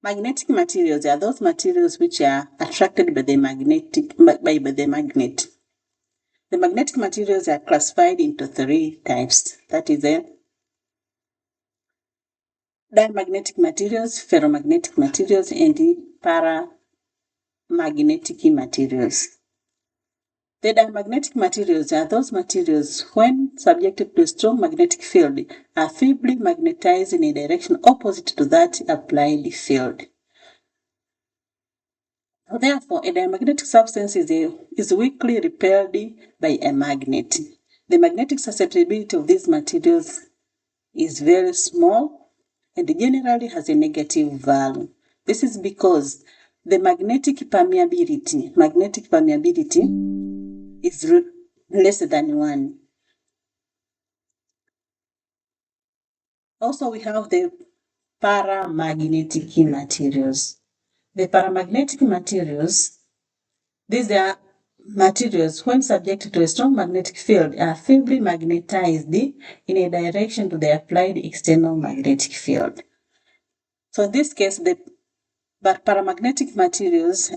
Magnetic materials are those materials which are attracted by the magnet. The magnetic materials are classified into three types. That is diamagnetic materials, ferromagnetic materials, and paramagnetic materials. The diamagnetic materials are those materials, when subjected to a strong magnetic field, are feebly magnetized in a direction opposite to that applied field. Therefore, a diamagnetic substance is weakly repelled by a magnet. The magnetic susceptibility of these materials is very small and generally has a negative value. This is because the magnetic permeability is less than 1. Also, we have the paramagnetic materials. The paramagnetic materials, these are materials, when subjected to a strong magnetic field, are feebly magnetized in a direction to the applied external magnetic field. So in this case, the paramagnetic materials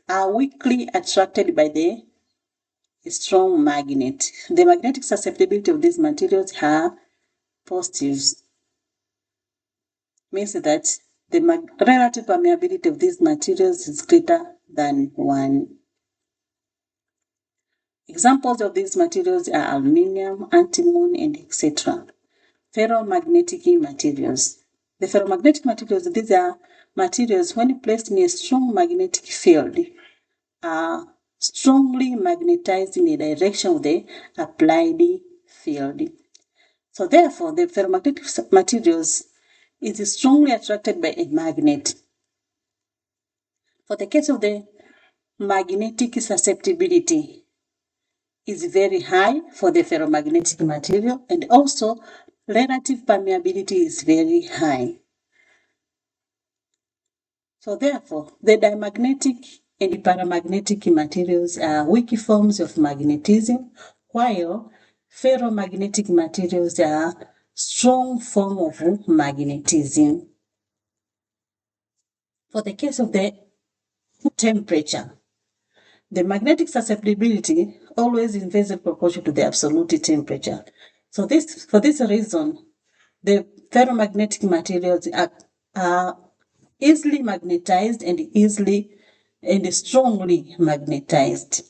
are weakly attracted by the strong magnet. The magnetic susceptibility of these materials are positives. Means that the relative permeability of these materials is greater than 1. Examples of these materials are aluminum, antimony, and etc. Ferromagnetic materials. The ferromagnetic materials, these are materials when placed in a strong magnetic field, are strongly magnetized in a direction of the applied field. So therefore, the ferromagnetic materials is strongly attracted by a magnet. For the case of the magnetic susceptibility is very high for the ferromagnetic material, and also relative permeability is very high. So therefore, the diamagnetic and paramagnetic materials are weak forms of magnetism, while ferromagnetic materials are strong form of magnetism. For the case of the temperature, the magnetic susceptibility always inversely proportional to the absolute temperature. So for this reason, the ferromagnetic materials are easily magnetized and strongly magnetized.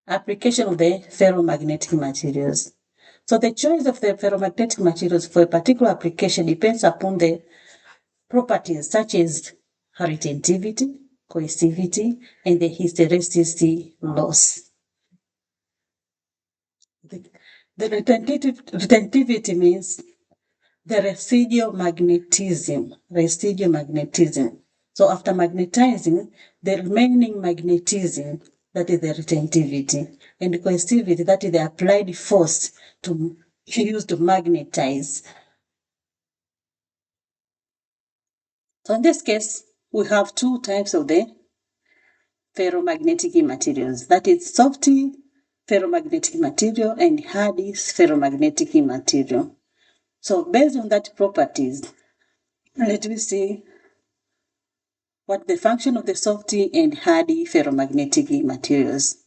Application of the ferromagnetic materials. So the choice of the ferromagnetic materials for a particular application depends upon the properties such as retentivity, coercivity, and the hysteresis loss. The retentivity means the residual magnetism. So after magnetizing, the remaining magnetism, that is the retentivity, and the coercivity, that is the applied force to use to magnetize. So in this case, we have two types of the ferromagnetic materials, that is soft ferromagnetic material and hard ferromagnetic material. So based on that properties, let me see what the function of the soft and hard ferromagnetic materials.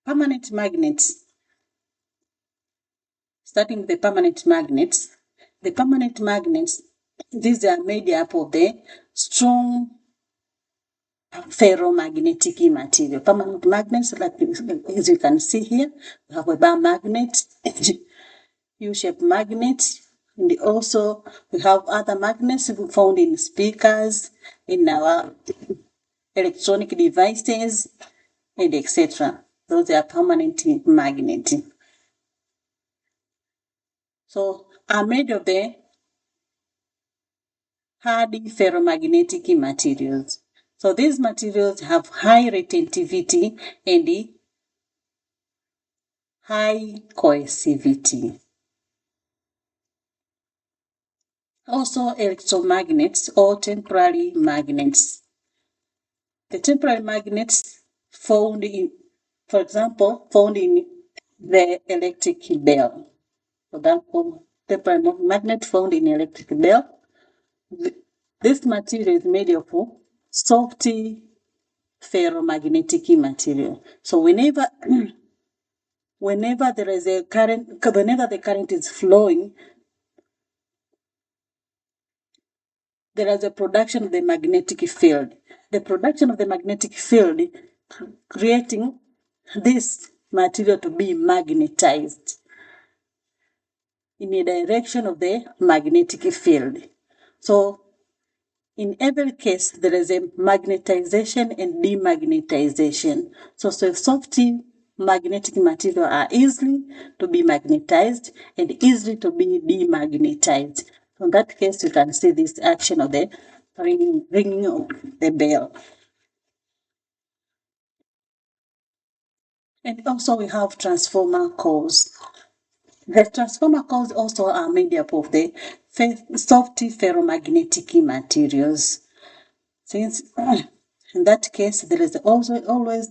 Permanent magnets. Starting with the permanent magnets. The permanent magnets, these are made up of the strong ferromagnetic material. Permanent magnets, like as you can see here, we have a bar magnet, U-shaped magnet, and also we have other magnets found in speakers, in our electronic devices, and etc. Those are permanent magnets. So are made of the hard ferromagnetic materials. So these materials have high retentivity and high coercivity. Also electromagnets or temporary magnets. The temporary magnets found in, for example, found in the electric bell. For example, the primary magnet found in electric bell. This material is made of soft ferromagnetic material. So whenever there is a current, whenever the current is flowing, there is a production of the magnetic field. The production of the magnetic field creating this material to be magnetized in the direction of the magnetic field. So in every case, there is a magnetization and demagnetization. So soft magnetic material are easily to be magnetized and easily to be demagnetized. In that case, you can see this action of the ringing of the bell. And also we have transformer cores. The transformer cores also are made up of the soft ferromagnetic materials. Since in that case, there is also always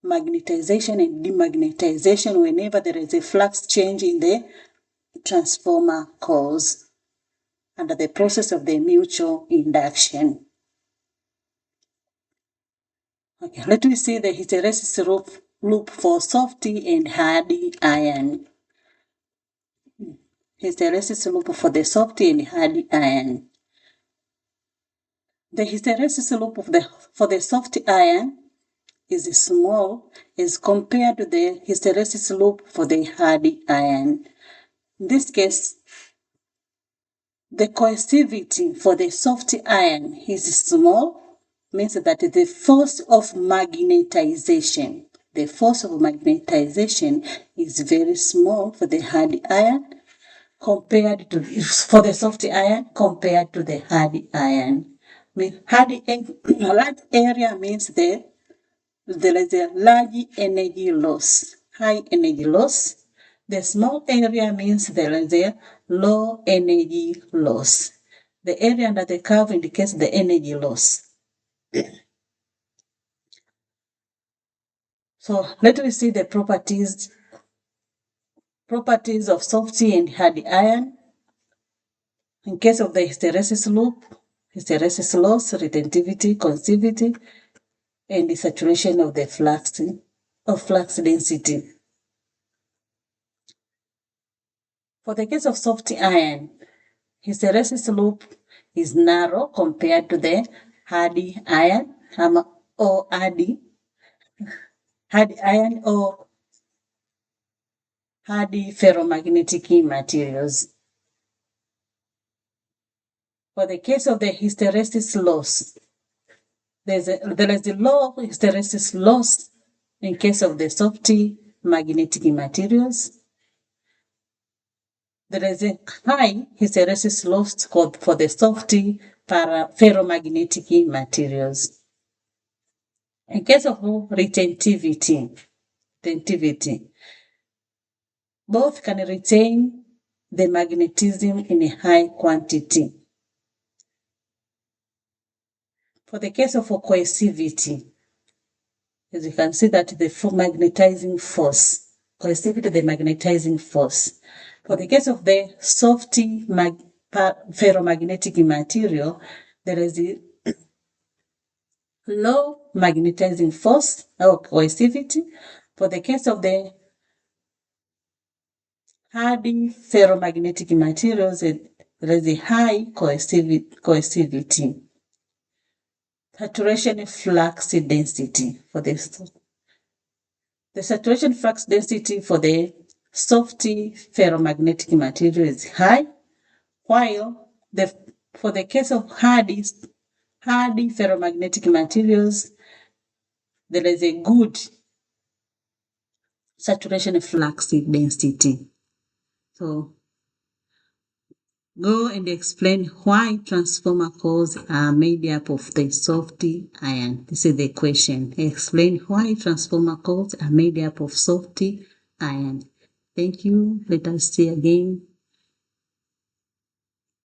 magnetization and demagnetization whenever there is a flux change in the transformer cores under the process of the mutual induction. Okay, let me see the hysteresis loop for soft and hard iron. Hysteresis loop for the soft and hard iron. The hysteresis loop for the soft iron is small as compared to the hysteresis loop for the hard iron. In this case, the coercivity for the soft iron is small, means that the force of magnetization is very small for the hard iron compared to for the soft iron compared to the hard iron. Large area means there is a large energy loss, high energy loss. The small area means there is a low energy loss. The area under the curve indicates the energy loss. So let me see the properties of soft and hard iron. In case of the hysteresis loop, hysteresis loss, retentivity, coercivity, and the saturation of the flux density. For the case of soft iron, hysteresis loop is narrow compared to the hard iron or hard iron or hard ferromagnetic materials. For the case of the hysteresis loss, there is a low hysteresis loss in case of the soft magnetic materials. There is a high hysteresis loss for the soft ferromagnetic materials. In case of retentivity, both can retain the magnetism in a high quantity. For the case of coercivity, as you can see that the magnetizing force, coercivity, the magnetizing force. For the case of the soft ferromagnetic material, there is a low magnetizing force or coercivity. For the case of the hard ferromagnetic materials, there is a high coercivity. Saturation flux density for the saturation flux density for the soft ferromagnetic material is high, while for the case of hard ferromagnetic materials, there is a good saturation flux density. So go and explain why transformer cores are made up of the soft iron. This is the question. Explain why transformer cores are made up of soft iron. Thank you. Let us see again.